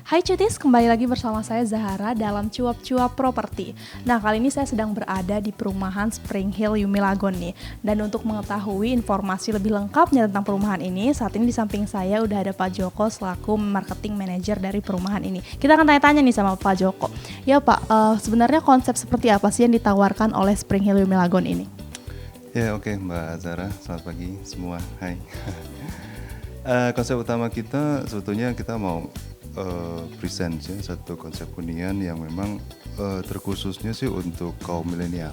Hai Cutis, kembali lagi bersama saya Zahara dalam Cuap-Cuap Properti. Nah, kali ini saya sedang berada di perumahan Spring Hill Yumilagon nih. Dan untuk mengetahui informasi lebih lengkapnya tentang perumahan ini, saat ini di samping saya udah ada Pak Joko selaku marketing manager dari perumahan ini. Kita akan tanya-tanya nih sama Pak Joko. Ya Pak, sebenarnya konsep seperti apa sih yang ditawarkan oleh Spring Hill Yumilagon ini? Ya oke, Mbak Zara, selamat pagi semua, hai. Konsep utama kita sebetulnya kita mau present ya satu konsep hunian yang memang terkhususnya sih untuk kaum milenial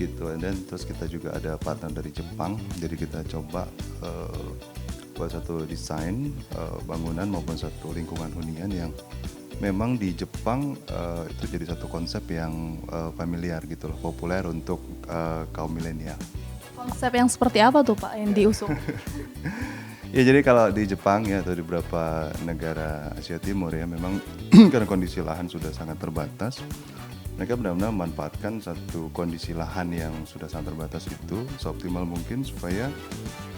gitu. Dan terus kita juga ada partner dari Jepang, jadi kita coba buat satu desain bangunan maupun satu lingkungan hunian yang memang di Jepang itu jadi satu konsep yang familiar gitu loh, populer untuk kaum milenial. Konsep yang seperti apa tuh Pak yang diusung? Ya jadi kalau di Jepang ya atau di beberapa negara Asia Timur ya memang karena kondisi lahan sudah sangat terbatas, mereka benar-benar memanfaatkan satu kondisi lahan yang sudah sangat terbatas itu seoptimal mungkin supaya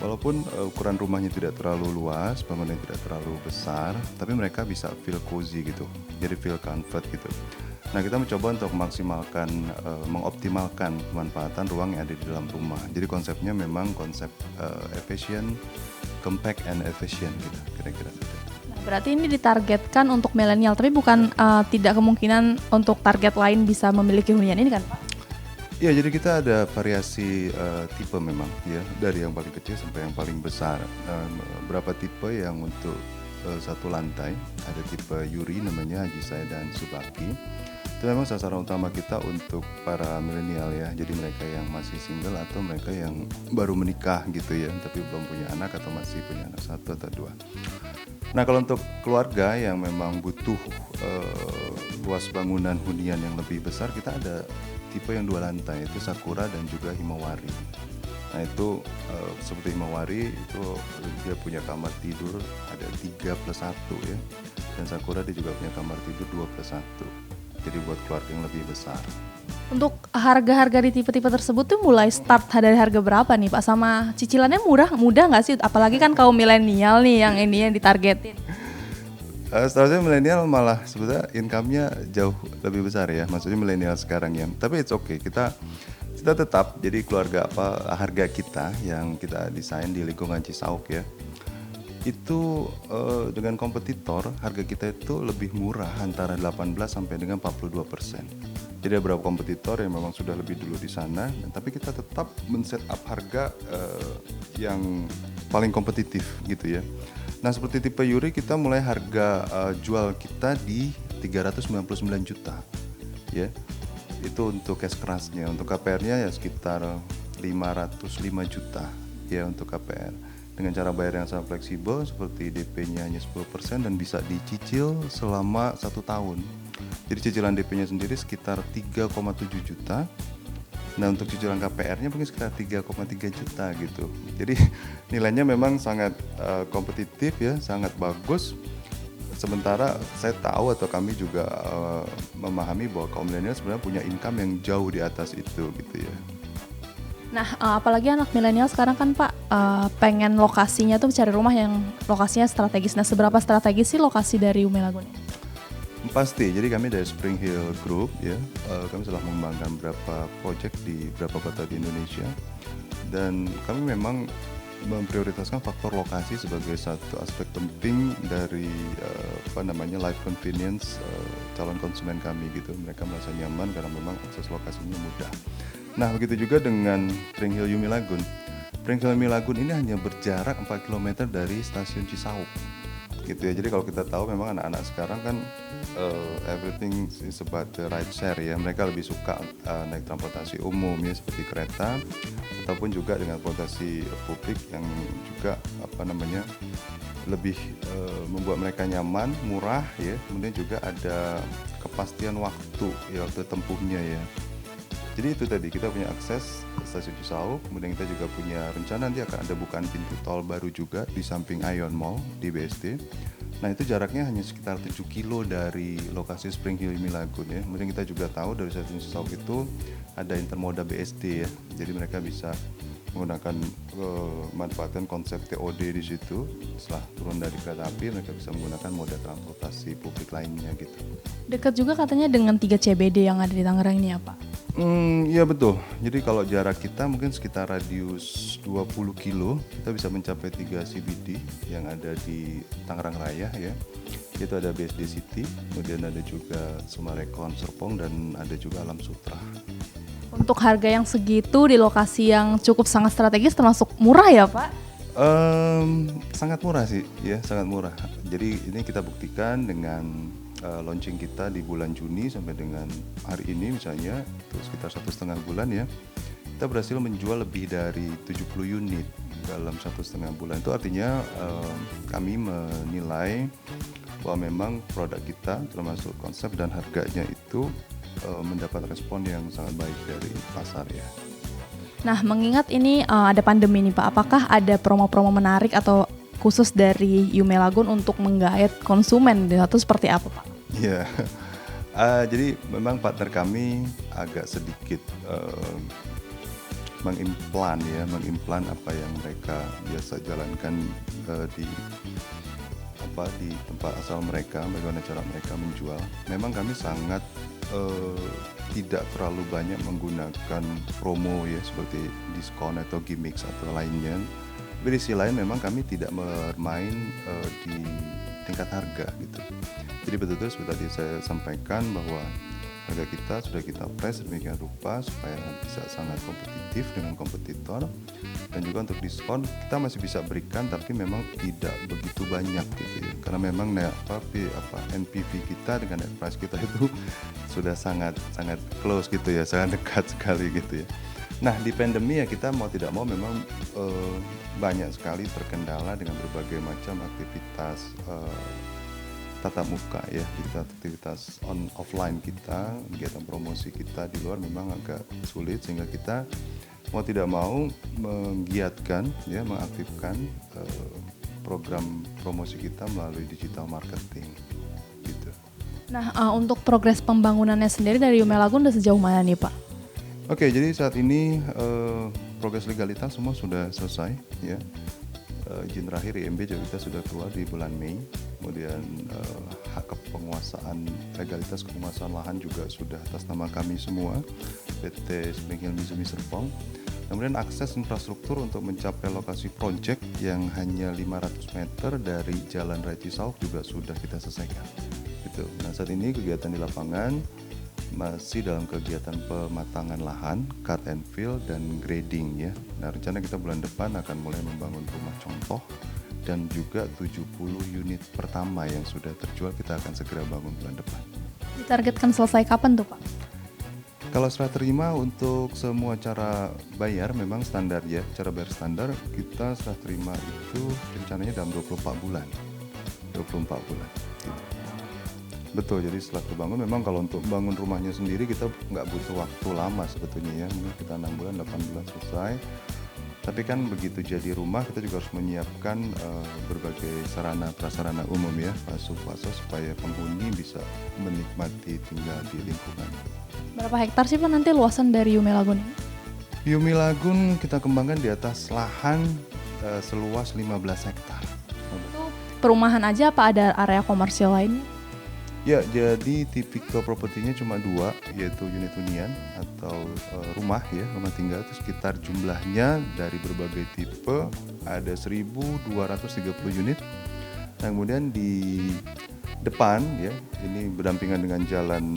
walaupun ukuran rumahnya tidak terlalu luas, bangunan tidak terlalu besar, tapi mereka bisa feel cozy gitu, jadi feel comfort gitu. Nah kita mencoba untuk mengoptimalkan pemanfaatan ruang yang ada di dalam rumah. Jadi konsepnya memang konsep efficient, compact and efficient gitu, kira-kira gitu. Nah, berarti ini ditargetkan untuk milenial, tapi bukan tidak kemungkinan untuk target lain bisa memiliki hunian ini kan Pak? Ya jadi kita ada variasi tipe memang ya, dari yang paling kecil sampai yang paling besar. Berapa tipe yang untuk satu lantai, ada tipe Yuri namanya, Ajisai dan Subaki. Itu memang sasaran utama kita untuk para milenial ya, jadi mereka yang masih single atau mereka yang baru menikah gitu ya, tapi belum punya anak atau masih punya anak satu atau dua. Nah kalau untuk keluarga yang memang butuh luas bangunan hunian yang lebih besar, kita ada tipe yang 2 lantai, itu Sakura dan juga Himawari. Nah itu seperti Himawari itu dia punya kamar tidur ada 3+1 ya, dan Sakura dia juga punya kamar tidur 2+1. Jadi buat keluarga yang lebih besar. Untuk harga-harga di tipe-tipe tersebut tuh mulai start dari harga berapa nih Pak? Sama cicilannya mudah nggak sih? Apalagi kan kaum milenial nih yang ini yang ditargetin. Setahu saya milenial malah sebetulnya income-nya jauh lebih besar ya. Maksudnya milenial sekarang ya. Tapi it's okay, kita tetap jadi keluarga harga kita yang kita desain di lingkungan Cisauk ya. Itu dengan kompetitor harga kita itu lebih murah antara 18 sampai dengan 42%. Jadi ada beberapa kompetitor yang memang sudah lebih dulu di sana, tapi kita tetap men-set up harga yang paling kompetitif gitu ya. Nah seperti tipe Yuri kita mulai harga jual kita di 399 juta ya. Itu untuk cash kerasnya, untuk KPR-nya ya sekitar 505 juta ya untuk KPR. Dengan cara bayar yang sangat fleksibel seperti DP-nya hanya 10% dan bisa dicicil selama 1 tahun. Jadi cicilan DP-nya sendiri sekitar 3,7 juta. Nah untuk cicilan KPR-nya mungkin sekitar 3,3 juta gitu. Jadi nilainya memang sangat kompetitif ya, sangat bagus. Sementara saya tahu atau kami juga memahami bahwa kaum milenial sebenarnya punya income yang jauh di atas itu gitu ya. Nah, apalagi anak milenial sekarang kan Pak pengen lokasinya tuh cari rumah yang lokasinya strategis. Nah, seberapa strategis sih lokasi dari Yumilagon ini? Pasti, jadi kami dari Spring Hill Group ya, kami telah mengembangkan beberapa proyek di beberapa kota di Indonesia. Dan kami memang memprioritaskan faktor lokasi sebagai satu aspek penting dari life convenience calon konsumen kami gitu. Mereka merasa nyaman karena memang akses lokasinya mudah. Nah begitu juga dengan Spring Hill Yumilagon. Spring Hill Yumilagon ini hanya berjarak 4 km dari stasiun Cisauk gitu ya. Jadi kalau kita tahu memang anak-anak sekarang kan everything is about the ride share ya. Mereka lebih suka naik transportasi umum ya seperti kereta ataupun juga dengan transportasi publik yang juga lebih membuat mereka nyaman, murah ya. Kemudian juga ada kepastian waktu ya, waktu tempuhnya ya. Jadi itu tadi, kita punya akses stasiun Cisauk, kemudian kita juga punya rencana nanti akan ada bukaan pintu tol baru juga di samping Ion Mall di BSD. Nah itu jaraknya hanya sekitar 7 kilo dari lokasi Spring Hill Yumilagon ya. Kemudian kita juga tahu dari stasiun Cisauk itu ada intermoda BSD ya. Jadi mereka bisa menggunakan manfaatkan konsep TOD di situ. Setelah turun dari kereta api mereka bisa menggunakan moda transportasi publik lainnya gitu. Dekat juga katanya dengan 3 CBD yang ada di Tangerang ini ya Pak? Iya betul. Jadi kalau jarak kita mungkin sekitar radius 20 kilo, kita bisa mencapai 3 CBD yang ada di Tangerang Raya ya. Itu ada BSD City, kemudian ada juga Sumarekon Serpong, dan ada juga Alam Sutra. Untuk harga yang segitu di lokasi yang cukup sangat strategis termasuk murah ya Pak? Sangat murah sih, ya sangat murah. Jadi ini kita buktikan dengan launching kita di bulan Juni sampai dengan hari ini misalnya, itu sekitar 1,5 bulan ya. Kita berhasil menjual lebih dari 70 unit dalam 1,5 bulan. Itu artinya kami menilai bahwa memang produk kita termasuk konsep dan harganya itu mendapat respon yang sangat baik dari pasar ya. Nah, mengingat ini ada pandemi nih Pak, apakah ada promo-promo menarik atau khusus dari Yumelagon untuk menggait konsumen atau seperti apa Pak? Iya, jadi memang partner kami agak sedikit mengimplan apa yang mereka biasa jalankan di tempat asal mereka, bagaimana cara mereka menjual. Memang kami sangat tidak terlalu banyak menggunakan promo ya, seperti diskon atau gimmicks atau lainnya. Tapi di sisi lain memang kami tidak bermain di tingkat harga gitu. Jadi betul-betul seperti tadi saya sampaikan bahwa harga kita sudah kita press demikian rupa supaya bisa sangat kompetitif dengan kompetitor, dan juga untuk diskon kita masih bisa berikan tapi memang tidak begitu banyak gitu ya, karena memang NPV kita dengan net price kita itu sudah sangat close gitu ya, sangat dekat sekali gitu ya. Nah di pandemi ya kita mau tidak mau memang banyak sekali terkendala dengan berbagai macam aktivitas tatap muka ya, kita aktivitas offline kita, kegiatan promosi kita di luar memang agak sulit, sehingga kita mau tidak mau menggiatkan ya, mengaktifkan program promosi kita melalui digital marketing gitu. Nah, untuk progres pembangunannya sendiri dari Yumelagon udah sejauh mana nih Pak? Oke, jadi saat ini progres legalitas semua sudah selesai ya. Izin terakhir IMB juga kita sudah keluar di bulan Mei. Kemudian hak penguasaan, legalitas penguasaan lahan juga sudah atas nama kami semua, PT Spring Hill Mizumi Serpong. Kemudian akses infrastruktur untuk mencapai lokasi proyek yang hanya 500 meter dari Jalan Raya Cisauk juga sudah kita selesaikan. Gitu. Nah saat ini kegiatan di lapangan masih dalam kegiatan pematangan lahan, cut and fill, dan grading ya. Nah rencana kita bulan depan akan mulai membangun rumah contoh, dan juga 70 unit pertama yang sudah terjual kita akan segera bangun bulan depan. Ditargetkan selesai kapan tuh Pak? Kalau serah terima untuk semua cara bayar memang standar ya, cara bayar standar kita serah terima itu rencananya dalam 24 bulan. Gitu. Betul, jadi setelah terbangun memang kalau untuk bangun rumahnya sendiri kita nggak butuh waktu lama sebetulnya ya, mungkin kita 6 bulan, 8 bulan selesai. Tapi kan begitu jadi rumah kita juga harus menyiapkan berbagai sarana prasarana umum ya, fase supaya penghuni bisa menikmati tinggal di lingkungan. Berapa hektar sih Pak nanti luasan dari Yumelagon ini? Yumelagon kita kembangkan di atas lahan seluas 15 hektar. Itu perumahan aja apa ada area komersial lainnya? Ya, jadi tipikal propertinya cuma 2, yaitu unit hunian atau rumah ya, rumah tinggal. Itu sekitar jumlahnya dari berbagai tipe ada 1.230 unit. Nah, kemudian di depan ya, ini berdampingan dengan jalan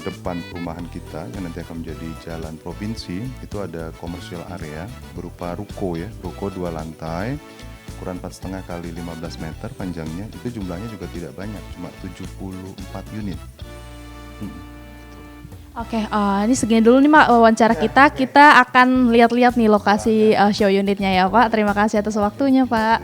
depan perumahan kita yang nanti akan menjadi jalan provinsi. Itu ada commercial area berupa ruko ya, ruko 2 lantai. Ukuran 4,5 kali 15 meter panjangnya, itu jumlahnya juga tidak banyak, cuma 74 unit. Oke, ini segini dulu nih Pak wawancara kita. Kita akan lihat-lihat nih lokasi show unitnya ya Pak. Terima kasih atas waktunya Pak.